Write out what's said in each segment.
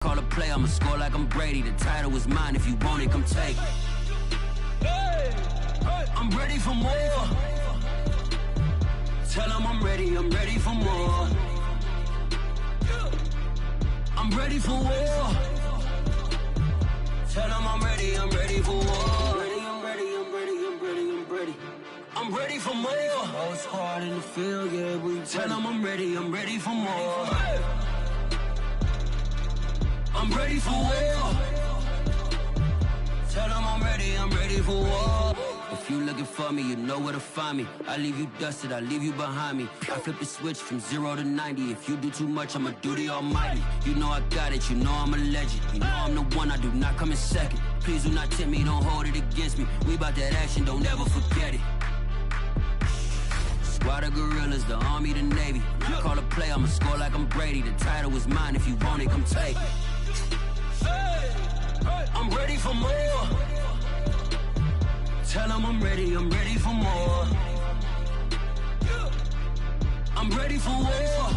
Call a play, I'ma score like I'm Brady. The title is mine, if you want it, come take it. I'm ready for more. Tell them I'm ready for more. I'm ready for war. Tell them I'm ready for war. I'm ready for more. Oh, it's hard in the field, yeah, we tell them I'm ready for more. I'm ready for war. Tell them I'm ready for war. If you looking for me, you know where to find me. I leave you dusted, I leave you behind me. I flip the switch from 0 to 90. If you do too much, I'ma do the almighty. You know I got it, you know I'm a legend. You know I'm the one, I do not come in second. Please do not tempt me, don't hold it against me. We about that action, don't ever forget it. Squad of gorillas, the army, the navy. When I call a play, I'ma score like I'm Brady. The title is mine, if you want it, come take it. I'm ready for more. Tell them I'm ready for more. I'm ready for war.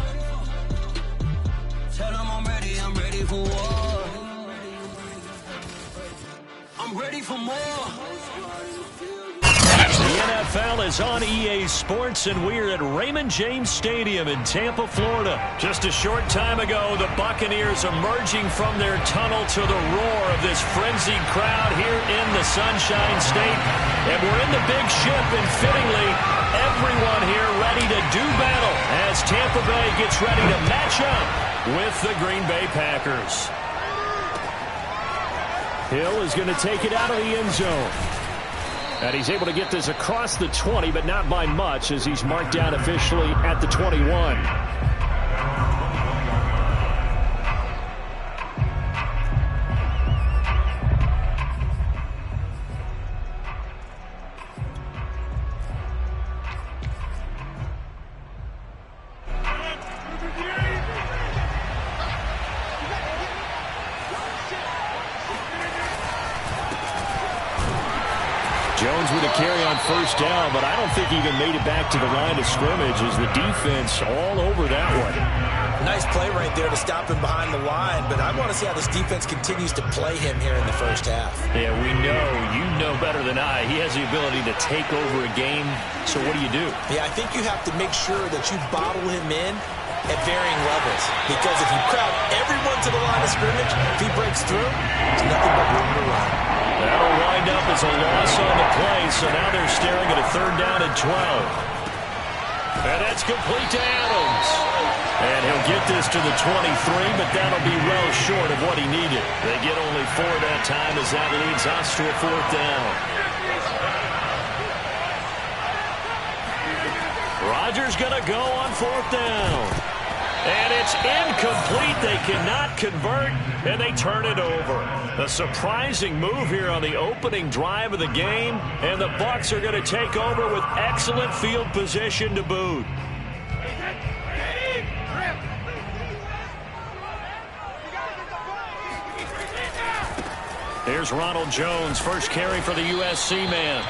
Tell them I'm ready for war. I'm ready for more. The NFL is on EA Sports, and we're at Raymond James Stadium in Tampa, Florida. Just a short time ago, the Buccaneers emerging from their tunnel to the roar of this frenzied crowd here in the Sunshine State. And we're in the big ship, and fittingly, everyone here ready to do battle as Tampa Bay gets ready to match up with the Green Bay Packers. Hill is going to take it out of the end zone. And he's able to get this across the 20, but not by much, as he's marked down officially at the 21. Jones with a carry on first down, but I don't think he even made it back to the line of scrimmage as the defense all over that one. Nice play right there to stop him behind the line, but I want to see how this defense continues to play him here in the first half. Yeah, we know. You know better than I. He has the ability to take over a game, so what do you do? Yeah, I think you have to make sure that you bottle him in at varying levels, because if you crowd everyone to the line of scrimmage, if he breaks through, there's nothing but room to run. That'll wind up as a loss on the play, so now they're staring at a 3rd down and 12. And that's complete to Adams. And he'll get this to the 23, but that'll be well short of what he needed. They get only 4 that time as that leads us to a 4th down. Rodgers going to go on 4th down. And it's incomplete. They cannot convert, and they turn it over. A surprising move here on the opening drive of the game, and the Bucs are going to take over with excellent field position to boot. Here's Ronald Jones, first carry for the USC man.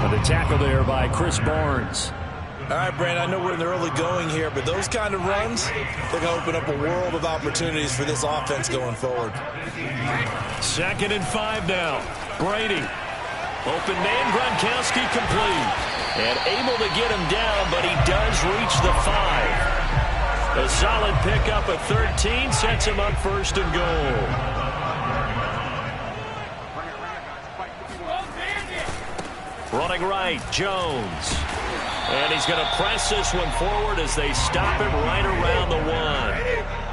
And the tackle there by Chris Barnes. All right, Brandon, I know we're in the early going here, but those kind of runs, they're going to open up a world of opportunities for this offense going forward. 2nd and 5 now. Brady. Open man, Gronkowski complete. And able to get him down, but he does reach the 5. A solid pickup at 13 sets him up 1st and goal. Running right, Jones. And he's going to press this one forward as they stop him right around the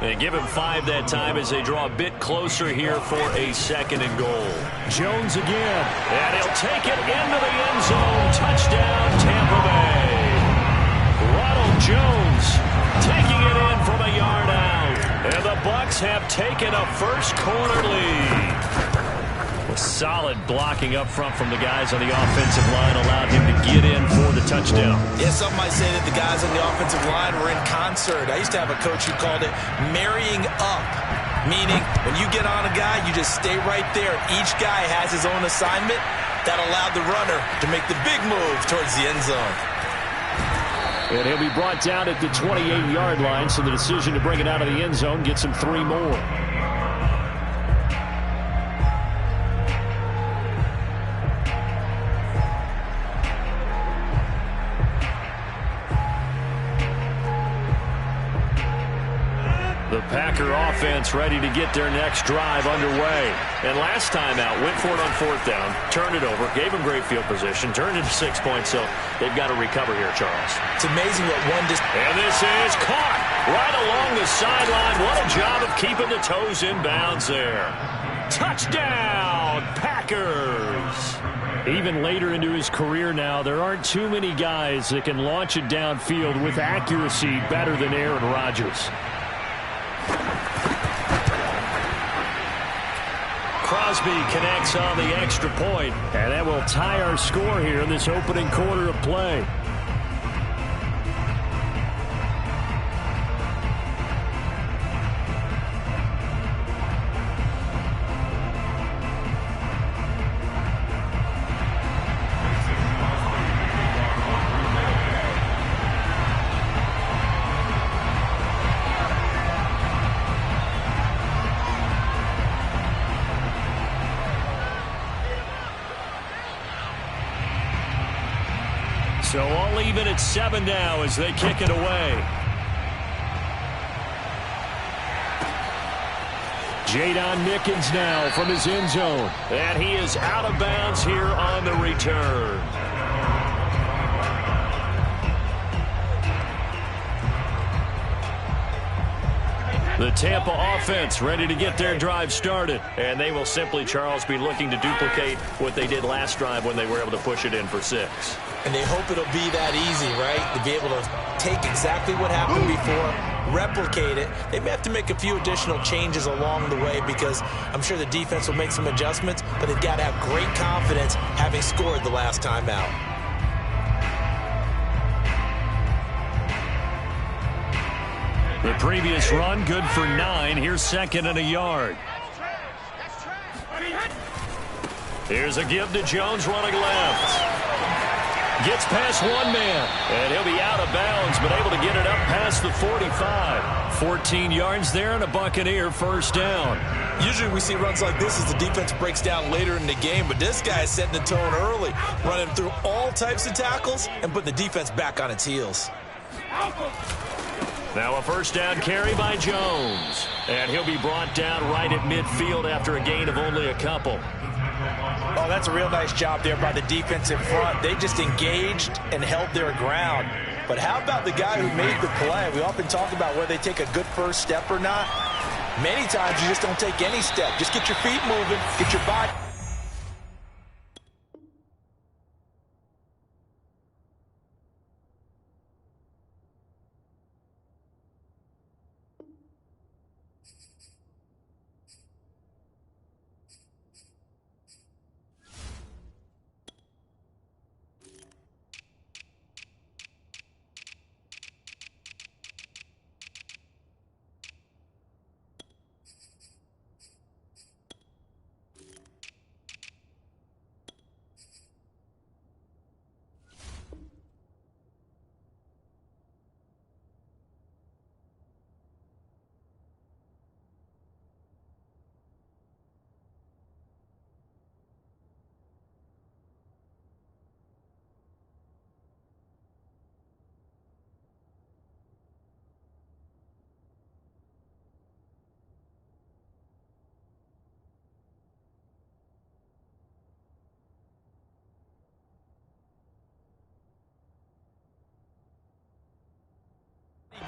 1. They give him 5 that time as they draw a bit closer here for a 2nd and goal. Jones again. And he'll take it into the end zone. Touchdown, Tampa Bay. Ronald Jones taking it in from a yard out. And the Bucs have taken a first quarter lead. Solid blocking up front from the guys on the offensive line allowed him to get in for the touchdown. Yeah, some might say that the guys on the offensive line were in concert. I used to have a coach who called it marrying up, meaning when you get on a guy, you just stay right there. Each guy has his own assignment that allowed the runner to make the big move towards the end zone. And he'll be brought down at the 28-yard line, so the decision to bring it out of the end zone gets him 3 more. Packer offense ready to get their next drive underway. And last time out, went for it on 4th down, turned it over, gave them great field position, turned into 6 points, so they've got to recover here, Charles. It's amazing what one and this is caught right along the sideline. What a job of keeping the toes in bounds there. Touchdown, Packers! Even later into his career now, there aren't too many guys that can launch it downfield with accuracy better than Aaron Rodgers. Crosby connects on the extra point, and that will tie our score here in this opening quarter of play. So all even at 7 now as they kick it away. Jadon Mickens now from his end zone. And he is out of bounds here on the return. The Tampa offense ready to get their drive started. And they will simply, Charles, be looking to duplicate what they did last drive when they were able to push it in for 6. And they hope it'll be that easy, right? To be able to take exactly what happened before, replicate it. They may have to make a few additional changes along the way because I'm sure the defense will make some adjustments, but they've got to have great confidence having scored the last time out. The previous run, good for 9. Here's 2nd and a yard. Here's a give to Jones running left. Gets past one man, and he'll be out of bounds, but able to get it up past the 45. 14 yards there and a Buccaneer first down. Usually we see runs like this as the defense breaks down later in the game, but this guy is setting the tone early, running through all types of tackles and putting the defense back on its heels. Now a first down carry by Jones, and he'll be brought down right at midfield after a gain of only a couple. Oh, that's a real nice job there by the defense in front. They just engaged and held their ground. But how about the guy who made the play? We often talk about whether they take a good first step or not. Many times you just don't take any step. Just get your feet moving, get your body.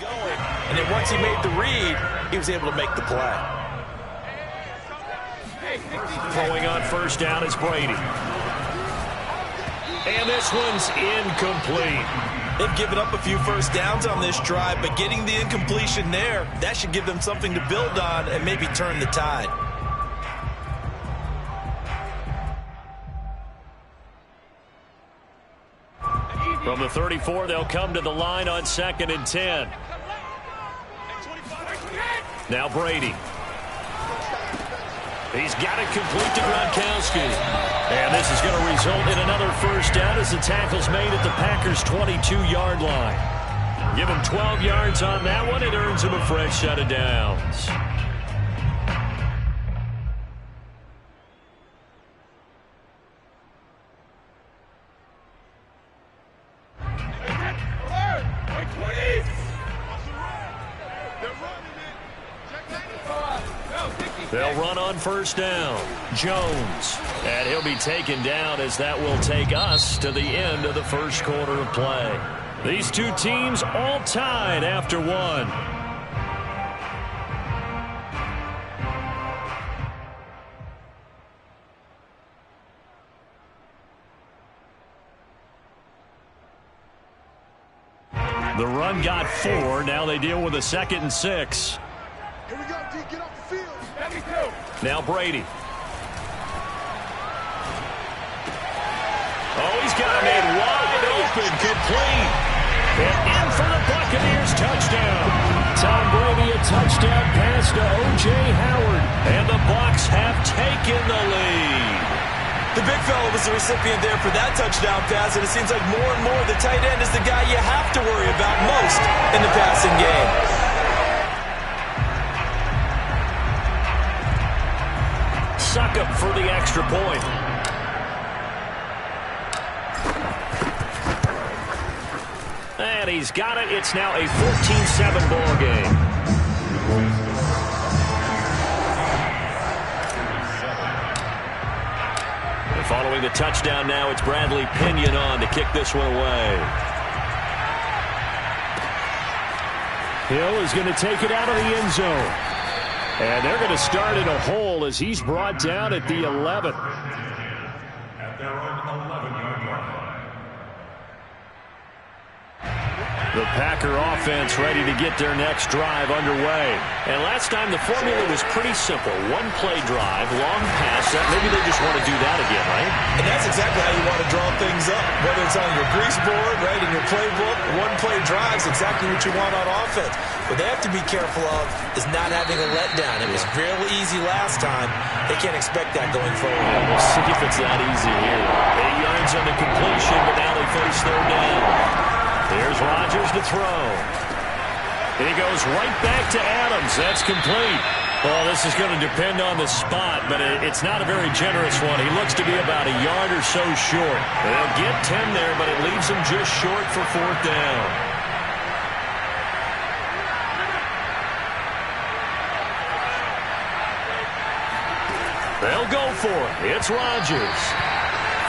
Going, and then once he made the read, he was able to make the play. Throwing on first down is Brady. And this one's incomplete. They've given up a few first downs on this drive, but getting the incompletion there, that should give them something to build on and maybe turn the tide. From the 34, they'll come to the line on 2nd and 10. Now Brady. He's got it complete to Gronkowski. And this is going to result in another first down as the tackle's made at the Packers' 22-yard line. Give him 12 yards on that one. It earns him a fresh set of downs. They'll run on first down. Jones. And he'll be taken down as that will take us to the end of the first quarter of play. These two teams all tied after one. The run got 4. Now they deal with a 2nd and 6. Here we go, D. Get off the field. Now Brady. Oh, he's got him in wide open, complete. And in for the Buccaneers touchdown. Tom Brady, a touchdown pass to O.J. Howard. And the Bucs have taken the lead. The big fella was the recipient there for that touchdown pass, and it seems like more and more the tight end is the guy you have to worry about most in the passing game. Suck up for the extra point. And he's got it. It's now a 14-7 ball game. Following the touchdown now, it's Bradley Pinion on to kick this one away. Hill is going to take it out of the end zone. And they're going to start in a hole as he's brought down at the 11. At their own 11-yard line. The Packer offense ready to get their next drive underway. And last time the formula was pretty simple. One-play drive, long pass. Maybe they just want to do that again, right? And that's exactly how you want to draw things up. Whether it's on your grease board, right, in your playbook, one-play drives, exactly what you want on offense. What they have to be careful of is not having a letdown. It was real easy last time. They can't expect that going forward. Yeah, we'll see if it's that easy here. 8 yards on the completion, but now they face third down. Here's Rodgers to throw. And he goes right back to Adams. That's complete. Well, this is going to depend on the spot, but it's not a very generous one. He looks to be about a yard or so short. They'll get 10 there, but it leaves him just short for fourth down. They'll go for it. It's Rodgers.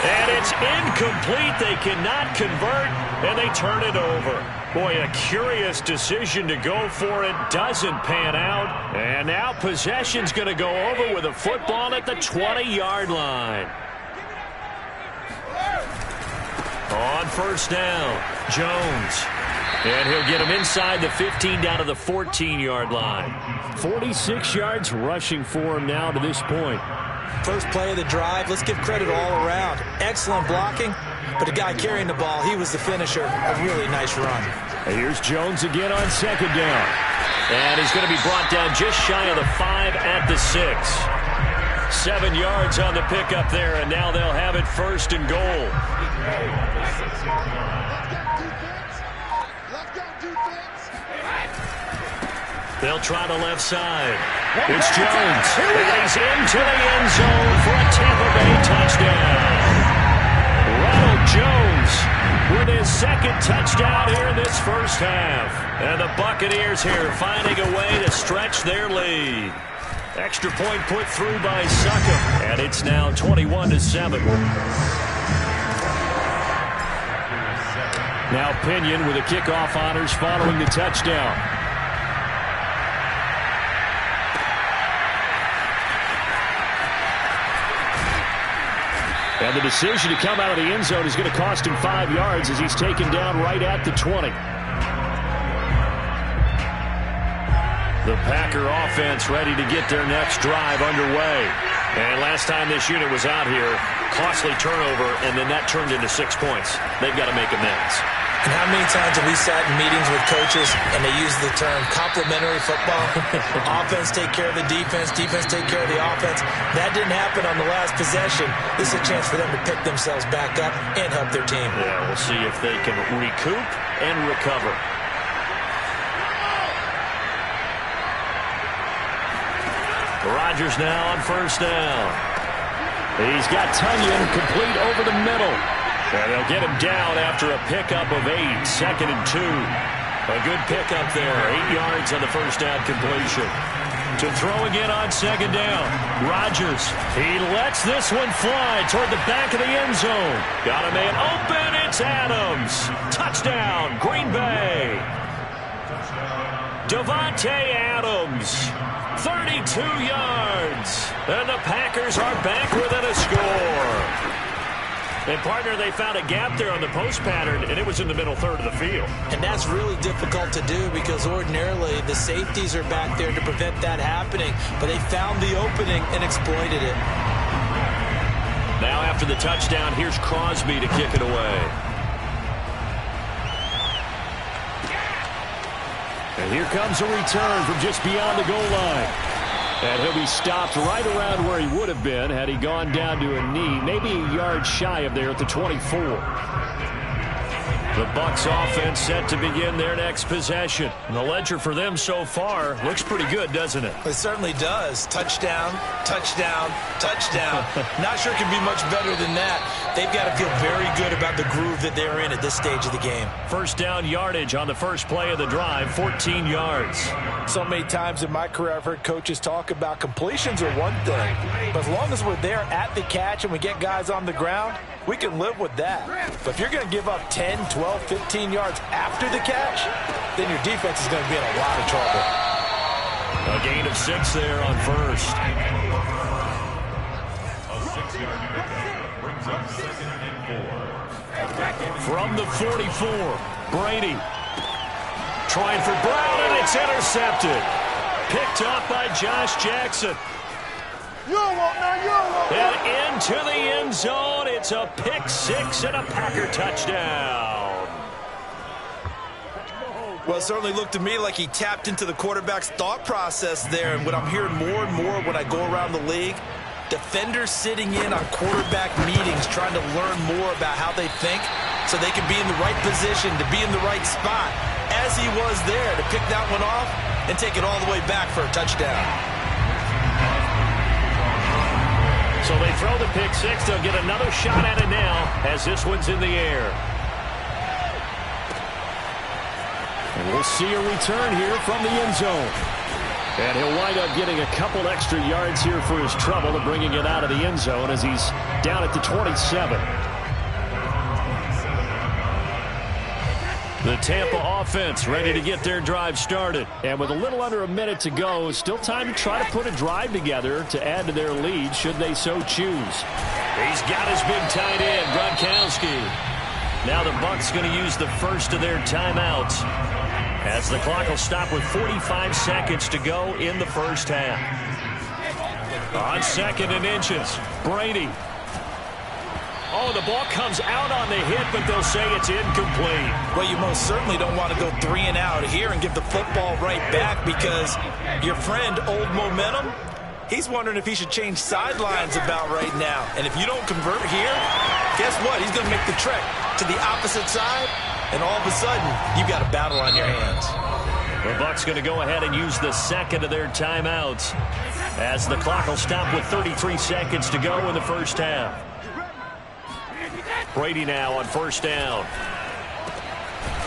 And it's incomplete. They cannot convert, and they turn it over. Boy, a curious decision to go for it. Doesn't pan out. And now possession's going to go over with a football at the 20-yard line. On first down, Jones. And he'll get him inside the 15 down to the 14-yard line. 46 yards rushing for him now to this point. First play of the drive, let's give credit all around. Excellent blocking, but the guy carrying the ball, he was the finisher. A really nice run. And here's Jones again on second down. And he's going to be brought down just shy of the 5 at the 6. 7 yards on the pickup there, and now they'll have it first and goal. They'll try the left side. It's Jones. And he's into the end zone for a Tampa Bay touchdown. Ronald Jones with his second touchdown here in this first half. And the Buccaneers here finding a way to stretch their lead. Extra point put through by Suckup. And it's now 21-7. Now Pinion with the kickoff honors following the touchdown. And the decision to come out of the end zone is going to cost him 5 yards as he's taken down right at the 20. The Packer offense ready to get their next drive underway. And last time this unit was out here, costly turnover, and then that turned into 6 points. They've got to make amends. And how many times have we sat in meetings with coaches and they use the term complementary football? Offense take care of the defense, defense take care of the offense. That didn't happen on the last possession. This is a chance for them to pick themselves back up and help their team. Yeah, we'll see if they can recoup and recover. Rodgers now on first down. He's got Tunyon complete over the middle. And they'll get him down after a pickup of 8, 2nd and 2. A good pickup there, 8 yards on the first down completion. To throw again on second down. Rodgers. He lets this one fly toward the back of the end zone. Got a man open. It's Adams. Touchdown, Green Bay. Davante Adams. 32 yards. And the Packers are back within a score. And, partner, they found a gap there on the post pattern, and it was in the middle third of the field. And that's really difficult to do because ordinarily the safeties are back there to prevent that happening. But they found the opening and exploited it. Now after the touchdown, here's Crosby to kick it away. And here comes a return from just beyond the goal line. And he'll be stopped right around where he would have been had he gone down to a knee, maybe a yard shy of there at the 24. The Bucs offense set to begin their next possession. And the ledger for them so far looks pretty good, doesn't it? It certainly does. Touchdown, touchdown, touchdown. Not sure it can be much better than that. They've got to feel very good about the groove that they're in at this stage of the game. First down yardage on the first play of the drive, 14 yards. So many times in my career I've heard coaches talk about completions are one thing, but as long as we're there at the catch and we get guys on the ground, we can live with that. But if you're going to give up 10, 12, 15 yards after the catch, then your defense is going to be in a lot of trouble. A gain of 6 there on first. A 6-yard pickup brings up 2nd and 4. From the 44, Brady. Trying for Brown, and it's intercepted. Picked up by Josh Jackson. And into the end zone. It's a pick 6 and a Packer touchdown. Well, it certainly looked to me like he tapped into the quarterback's thought process there. And what I'm hearing more and more when I go around the league, defenders sitting in on quarterback meetings trying to learn more about how they think so they can be in the right position, to be in the right spot, as he was there to pick that one off and take it all the way back for a touchdown. So they throw the pick 6. They'll get another shot at it now as this one's in the air. And we'll see a return here from the end zone. And he'll wind up getting a couple extra yards here for his trouble of bringing it out of the end zone as he's down at the 27. The Tampa offense ready to get their drive started. And with a little under a minute to go, still time to try to put a drive together to add to their lead should they so choose. He's got his big tight end, Gronkowski. Now the Bucs going to use the first of their timeouts as the clock will stop with 45 seconds to go in the first half. On 2nd and inches, Brady. Oh, the ball comes out on the hit, but they'll say it's incomplete. Well, you most certainly don't want to go 3 and out here and give the football right back because your friend, Old Momentum, he's wondering if he should change sidelines about right now. And if you don't convert here, guess what? He's going to make the trek to the opposite side, and all of a sudden, you've got a battle on your hands. The Bucs going to go ahead and use the second of their timeouts as the clock will stop with 33 seconds to go in the first half. Brady now on first down.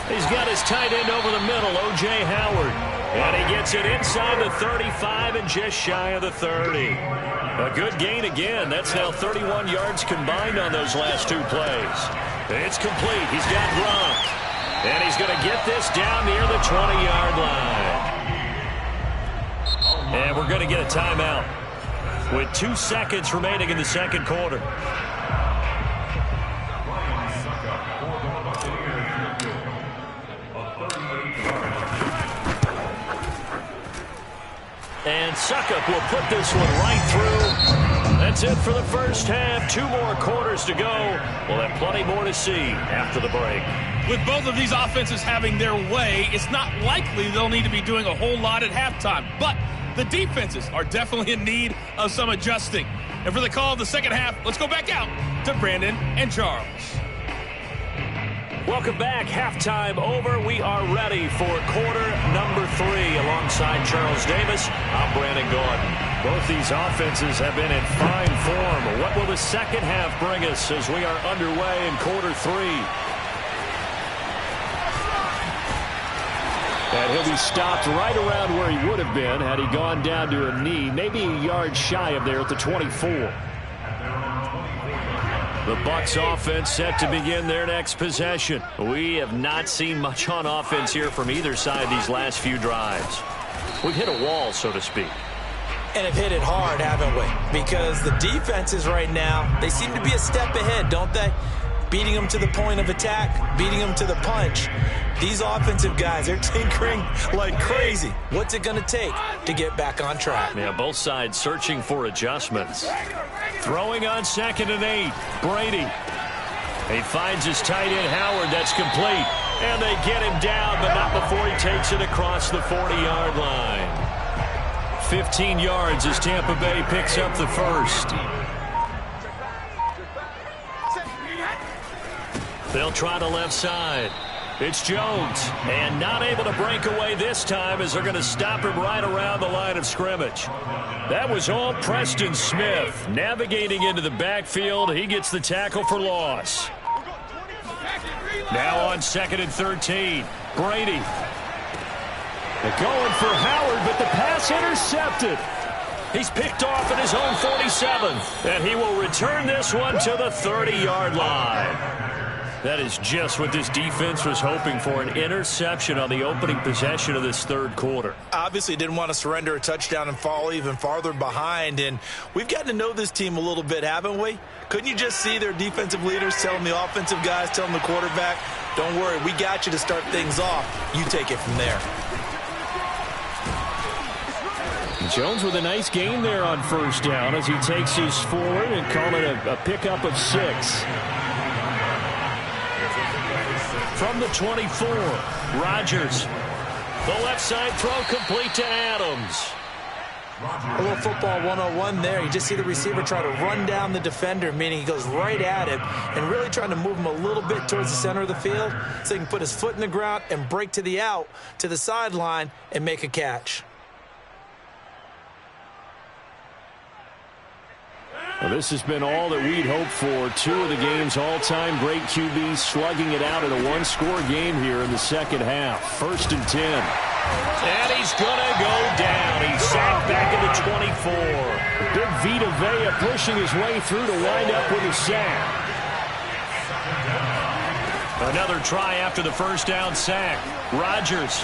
He's got his tight end over the middle, O.J. Howard. And he gets it inside the 35 and just shy of the 30. A good gain again. That's now 31 yards combined on those last 2 plays. It's complete. He's got Gronk. And he's going to get this down near the 20-yard line. And we're going to get a timeout with 2 seconds remaining in the second quarter. And Suckup will put this one right through. That's it for the first half. 2 more quarters to go. We'll have plenty more to see after the break. With both of these offenses having their way, it's not likely they'll need to be doing a whole lot at halftime. But the defenses are definitely in need of some adjusting. And for the call of the second half, let's go back out to Brandon and Charles. Welcome back. Halftime over. We are ready for quarter number 3 alongside Charles Davis. I'm Brandon Gordon. Both these offenses have been in fine form. What will the second half bring us as we are underway in quarter 3? And he'll be stopped right around where he would have been had he gone down to a knee, maybe a yard shy of there at the 24. The Bucs offense set to begin their next possession. We have not seen much on offense here from either side these last few drives. We've hit a wall, so to speak. And have hit it hard, haven't we? Because the defenses right now, they seem to be a step ahead, don't they? Beating them to the point of attack, beating them to the punch. These offensive guys, they're tinkering like crazy. What's it going to take to get back on track? Yeah, both sides searching for adjustments. Throwing on 2nd and 8. Brady. He finds his tight end, Howard. That's complete. And they get him down, but not before he takes it across the 40-yard line. 15 yards as Tampa Bay picks up the first. They'll try the left side. It's Jones. And not able to break away this time as they're going to stop him right around the line of scrimmage. That was all Preston Smith. Navigating into the backfield, he gets the tackle for loss. Now on 2nd and 13. Brady. They're going for Howard, but the pass intercepted. He's picked off at his own 47. And he will return this one to the 30-yard line. That is just what this defense was hoping for, an interception on the opening possession of this third quarter. Obviously didn't want to surrender a touchdown and fall even farther behind, and we've gotten to know this team a little bit, haven't we? Couldn't you just see their defensive leaders telling the offensive guys, telling the quarterback, don't worry, we got you to start things off. You take it from there. Jones with a nice gain there on first down as he takes his forward and call it a pickup of 6. From the 24, Rodgers. The left side throw complete to Adams. A little football 101 there. You just see the receiver try to run down the defender, meaning he goes right at him and really trying to move him a little bit towards the center of the field so he can put his foot in the ground and break to the out, to the sideline, and make a catch. Well, this has been all that we'd hoped for. 2 of the game's all-time great QBs slugging it out in a one-score game here in the second half. 1st and 10. And he's going to go down. He's sacked back at the 24. Big Vita Vea pushing his way through to wind up with a sack. Another try after the first down sack. Rodgers.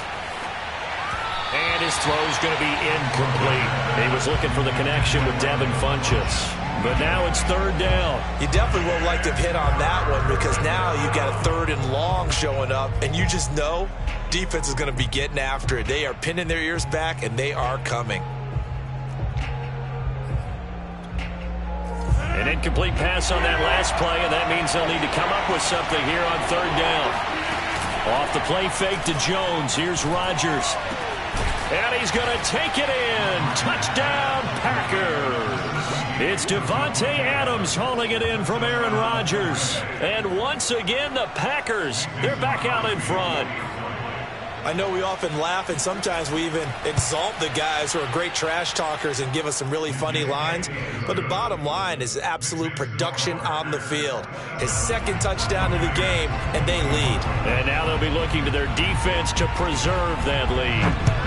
And his throw's going to be incomplete. He was looking for the connection with Devin Funchess. But now it's 3rd down. You definitely would like to have hit on that one because now you've got a 3rd and long showing up, and you just know defense is going to be getting after it. They are pinning their ears back, and they are coming. An incomplete pass on that last play, and that means they'll need to come up with something here on 3rd down. Off the play fake to Jones. Here's Rodgers. And he's going to take it in. Touchdown, Packers. It's Devontae Adams hauling it in from Aaron Rodgers. And once again, the Packers, they're back out in front. I know we often laugh, and sometimes we even exalt the guys who are great trash talkers and give us some really funny lines. But the bottom line is absolute production on the field. His 2nd touchdown of the game, and they lead. And now they'll be looking to their defense to preserve that lead.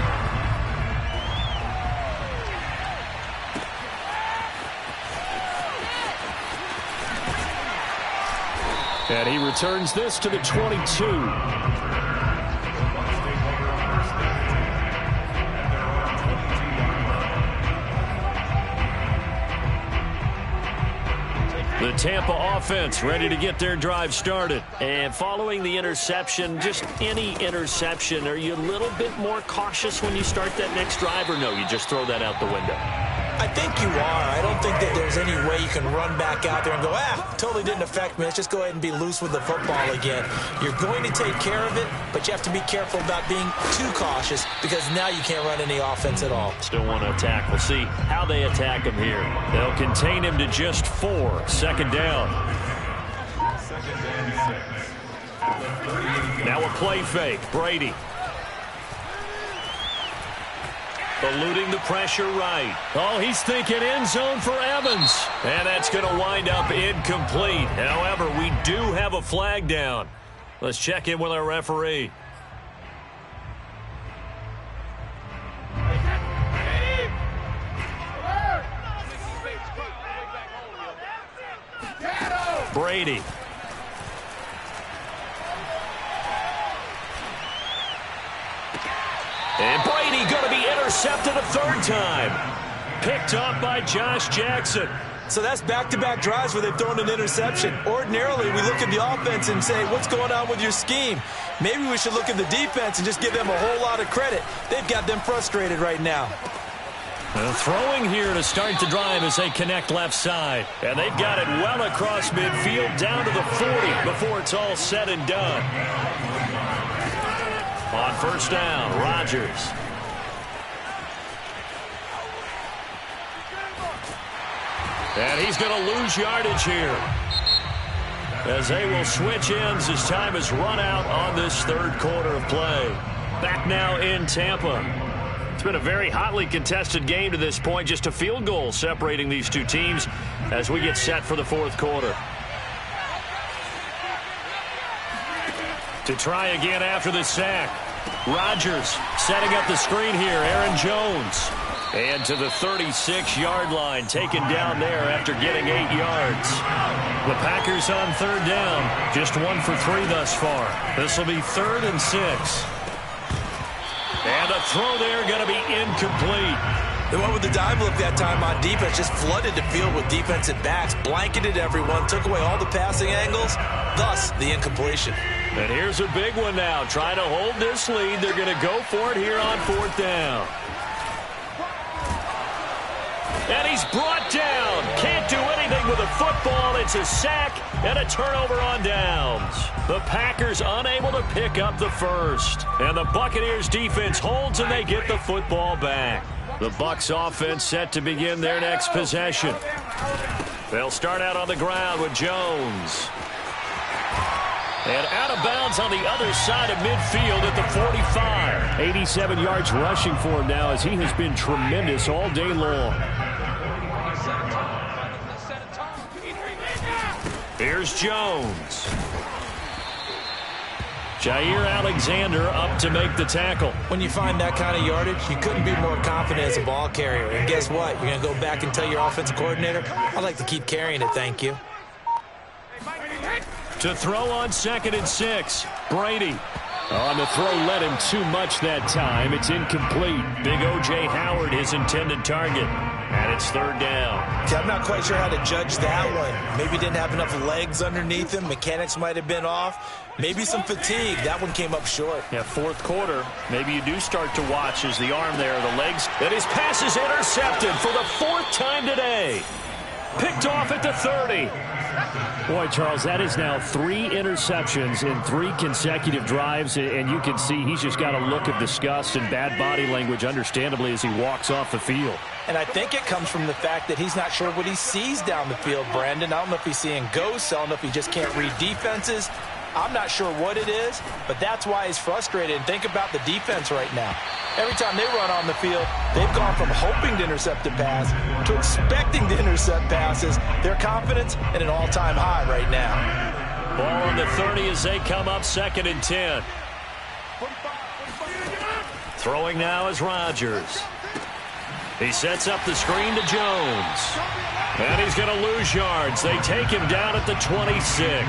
And he returns this to the 22. The Tampa offense ready to get their drive started. And following the interception, just any interception, are you a little bit more cautious when you start that next drive, or no, you just throw that out the window? I think you are. I don't think that there's any way you can run back out there and go, totally didn't affect me. Let's just go ahead and be loose with the football again. You're going to take care of it, but you have to be careful about being too cautious because now you can't run any offense at all. Still want to attack. We'll see how they attack him here. They'll contain him to just 4. 2nd down. Now a play fake. Brady. Eluding the pressure right. Oh, he's thinking end zone for Evans. And that's going to wind up incomplete. However, we do have a flag down. Let's check in with our referee. Brady. And Brady going to be intercepted a third time. Picked up by Josh Jackson. So that's back-to-back drives where they've thrown an interception. Ordinarily, we look at the offense and say, what's going on with your scheme? Maybe we should look at the defense and just give them a whole lot of credit. They've got them frustrated right now. Throwing here to start the drive as they connect left side. And they've got it well across midfield down to the 40 before it's all said and done. On first down, Rodgers. And he's going to lose yardage here, as they will switch ends as time has run out on this third quarter of play. Back now in Tampa. It's been a very hotly contested game to this point. Just a field goal separating these two teams as we get set for the fourth quarter. To try again after the sack. Rodgers setting up the screen here. Aaron Jones. And to the 36-yard line, taken down there after getting 8 yards. The Packers on third down, just 1 for 3 thus far. This will be 3rd and 6. And a throw there going to be incomplete. They went with the dime look that time on defense, just flooded the field with defensive backs, blanketed everyone, took away all the passing angles, thus the incompletion. And here's a big one now, trying to hold this lead. They're going to go for it here on 4th down. And he's brought down. Can't do anything with a football. It's a sack and a turnover on downs. The Packers unable to pick up the first. And the Buccaneers defense holds and they get the football back. The Bucs offense set to begin their next possession. They'll start out on the ground with Jones. And out of bounds on the other side of midfield at the 45. 87 yards rushing for him now as he has been tremendous all day long. Here's Jones. Jair Alexander up to make the tackle. When you find that kind of yardage, you couldn't be more confident as a ball carrier. And guess what? You're going to go back and tell your offensive coordinator, I'd like to keep carrying it, thank you. To throw on 2nd and 6, Brady. On the throw, led him too much that time. It's incomplete. Big O.J. Howard, his intended target. And it's 3rd down. Okay, I'm not quite sure how to judge that one. Maybe didn't have enough legs underneath him. Mechanics might have been off. Maybe some fatigue. That one came up short. Yeah, 4th quarter. Maybe you do start to watch as the arm there, the legs. And his pass is intercepted for the 4th time today. Picked off at the 30. Boy, Charles, that is now 3 interceptions in 3 consecutive drives, and you can see he's just got a look of disgust and bad body language, understandably, as he walks off the field. And I think it comes from the fact that he's not sure what he sees down the field, Brandon. I don't know if he's seeing ghosts. I don't know if he just can't read defenses. I'm not sure what it is, but that's why he's frustrated. And think about the defense right now. Every time they run on the field, they've gone from hoping to intercept a pass to expecting to intercept passes. Their confidence at an all-time high right now. Ball on the 30 as they come up 2nd and 10. Throwing now is Rodgers. He sets up the screen to Jones. And he's going to lose yards. They take him down at the 26.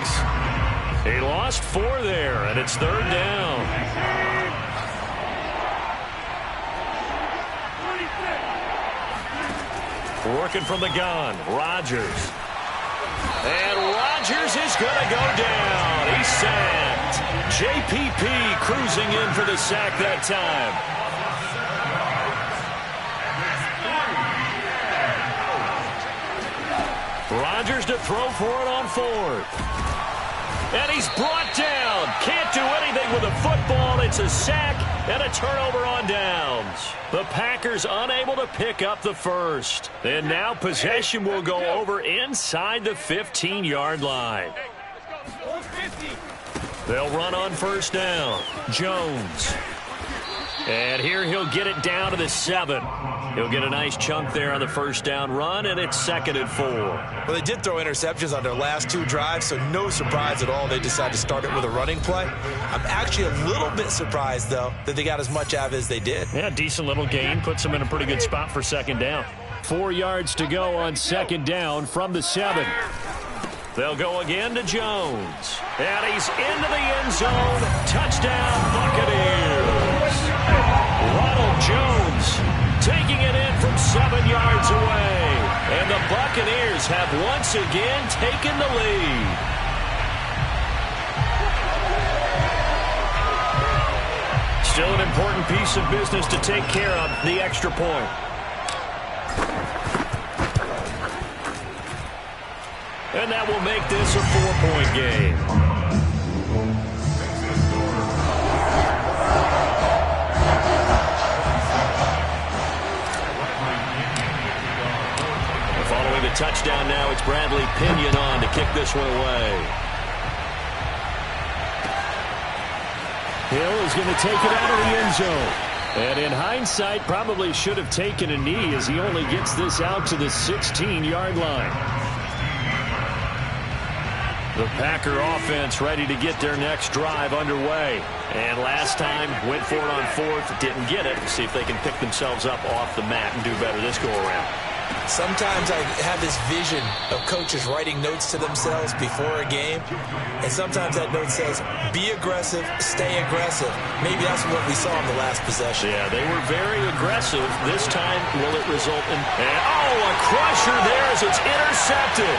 He lost 4 there, and it's 3rd down. Working from the gun, Rodgers. And Rodgers is going to go down. He's sacked. JPP cruising in for the sack that time. Rodgers to throw for it on 4th. And he's brought down. Can't do anything with a football. It's a sack and a turnover on downs. The Packers unable to pick up the first. And now possession will go over inside the 15-yard line. They'll run on first down. Jones. And here he'll get it down to the 7. He'll get a nice chunk there on the first down run, and it's 2nd and 4. Well, they did throw interceptions on their last 2 drives, so no surprise at all they decided to start it with a running play. I'm actually a little bit surprised, though, that they got as much out of it as they did. Yeah, decent little gain. Puts them in a pretty good spot for 2nd down. 4 yards to go on 2nd down from the 7. They'll go again to Jones. And he's into the end zone. Touchdown, Buccaneers. Ronald Jones taking it in from 7 yards away. And the Buccaneers have once again taken the lead. Still an important piece of business to take care of, the extra point. And that will make this a 4-point game. Following the touchdown now, it's Bradley Pinion on to kick this one away. Hill is going to take it out of the end zone. And in hindsight, probably should have taken a knee as he only gets this out to the 16-yard line. The Packer offense ready to get their next drive underway. And last time, went for it on fourth, didn't get it. See if they can pick themselves up off the mat and do better this go-around. Sometimes I have this vision of coaches writing notes to themselves before a game, and sometimes that note says, be aggressive, stay aggressive. Maybe that's what we saw in the last possession. Yeah, they were very aggressive. This time, will it result in... a crusher there as it's intercepted.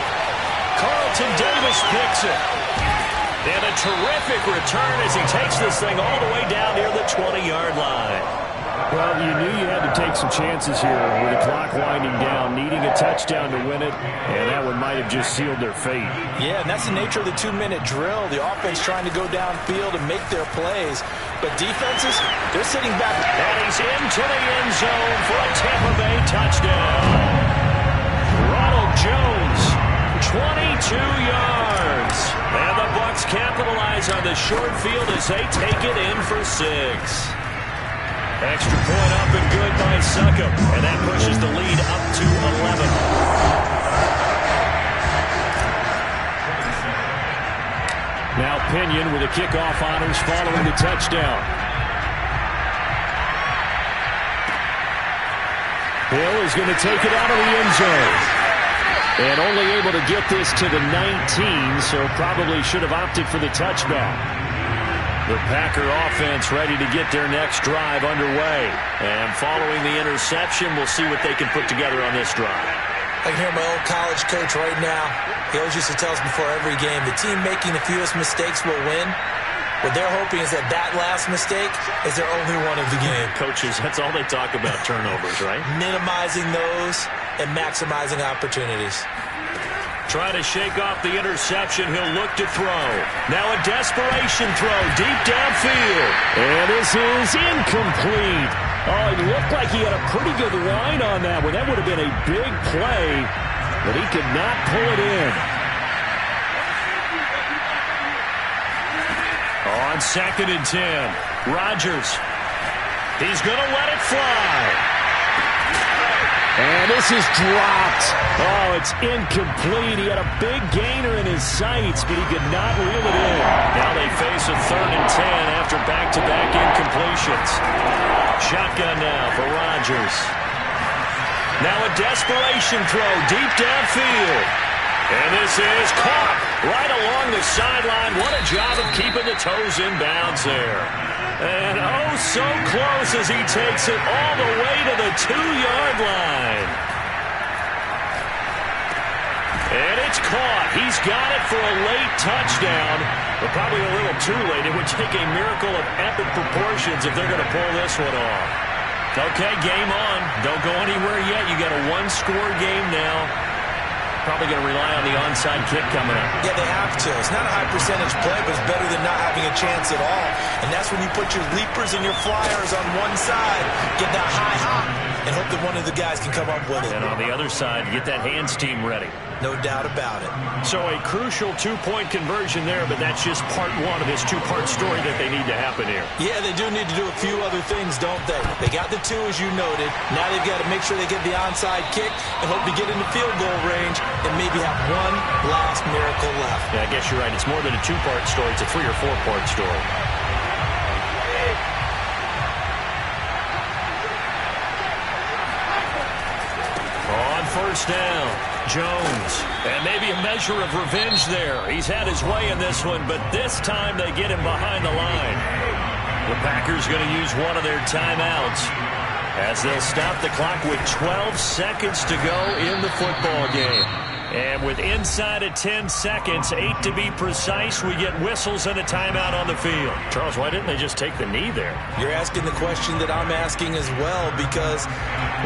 Carlton Davis picks it. And a terrific return as he takes this thing all the way down near the 20-yard line. Well, you knew you had to take some chances here with the clock winding down, needing a touchdown to win it, and that one might have just sealed their fate. Yeah, and that's the nature of the 2-minute drill. The offense trying to go downfield and make their plays. But defenses, they're sitting back. And he's into the end zone for a Tampa Bay touchdown. Ronald Jones, 22 yards. And the Bucs capitalize on the short field as they take it in for 6. Extra point up and good by Succop. And that pushes the lead up to 11. Now Pinion with a kickoff honors following the touchdown. Hill is going to take it out of the end zone. And only able to get this to the 19, so probably should have opted for the touchback. The Packer offense ready to get their next drive underway. And following the interception, we'll see what they can put together on this drive. I can hear my old college coach right now. He always used to tell us before every game, the team making the fewest mistakes will win. What they're hoping is that last mistake is their only one of the game. Coaches, that's all they talk about, turnovers, right? Minimizing those and maximizing opportunities. Trying to shake off the interception. He'll look to throw. Now a desperation throw deep downfield. And this is incomplete. Oh, it looked like he had a pretty good line on that one. That would have been a big play, but he could not pull it in. On 2nd and 10, Rodgers. He's going to let it fly. And this is dropped. Oh, it's incomplete. He had a big gainer in his sights, but he could not reel it in. Now they face a 3rd and 10 after back-to-back incompletions. Shotgun now for Rodgers. Now a desperation throw deep downfield. And this is caught right along the sideline. What a job of keeping the toes in bounds there. And oh, so close as he takes it all the way to the 2-yard line. And it's caught. He's got it for a late touchdown, but probably a little too late. It would take a miracle of epic proportions if they're going to pull this one off. Okay, game on. Don't go anywhere yet. You got a 1-score game now. Probably going to rely on the onside kick coming up. Yeah, they have to. It's not a high percentage play, but it's better than not having a chance at all. And that's when you put your leapers and your flyers on one side, get that high hop, and hope that one of the guys can come up with it. And on the other side, get that hands team ready. No doubt about it. So a crucial 2-point conversion there, but that's just part one of this 2-part story that they need to happen here. Yeah, they do need to do a few other things, don't they? They got the 2, as you noted. Now they've got to make sure they get the onside kick and hope to get into field goal range and maybe have one last miracle left. Yeah, I guess you're right. It's more than a 2-part story. It's a 3- or 4-part story. On 1st first down. Jones. And maybe a measure of revenge there. He's had his way in this one, but this time they get him behind the line. The Packers going to use one of their timeouts as they'll stop the clock with 12 seconds to go in the football game. And with inside of 10 seconds, 8 to be precise, we get whistles and a timeout on the field. Charles, why didn't they just take the knee there? You're asking the question that I'm asking as well, because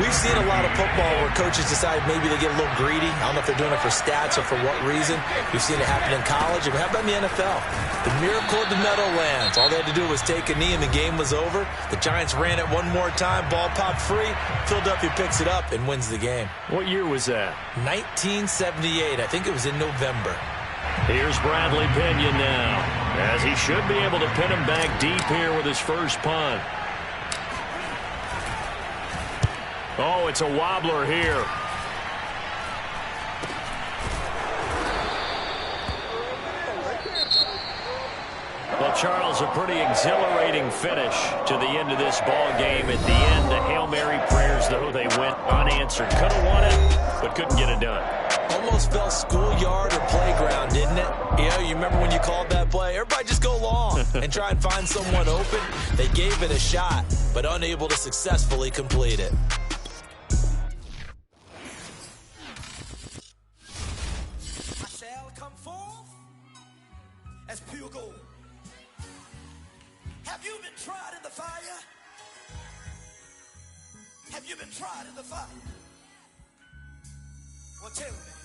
we've seen a lot of football where coaches decide maybe they get a little greedy. I don't know if they're doing it for stats or for what reason. We've seen it happen in college. And how about in the NFL? The miracle of the Meadowlands. All they had to do was take a knee and the game was over. The Giants ran it one more time. Ball popped free. Philadelphia picks it up and wins the game. What year was that? 1978. I think it was in November. Here's Bradley Pinion now, as he should be able to pin him back deep here with his first punt. Oh, it's a wobbler here. Well, Charles, a pretty exhilarating finish to the end of this ball game. At the end, the Hail Mary prayers, though, they went unanswered. Could have won it, but couldn't get it done. Almost felt schoolyard or playground, didn't it? You remember when you called that play? Everybody just go long and try and find someone open. They gave it a shot, but unable to successfully complete it. I shall come forth as pure gold. Have you been tried in the fire? Have you been tried in the fire? Well, tell me.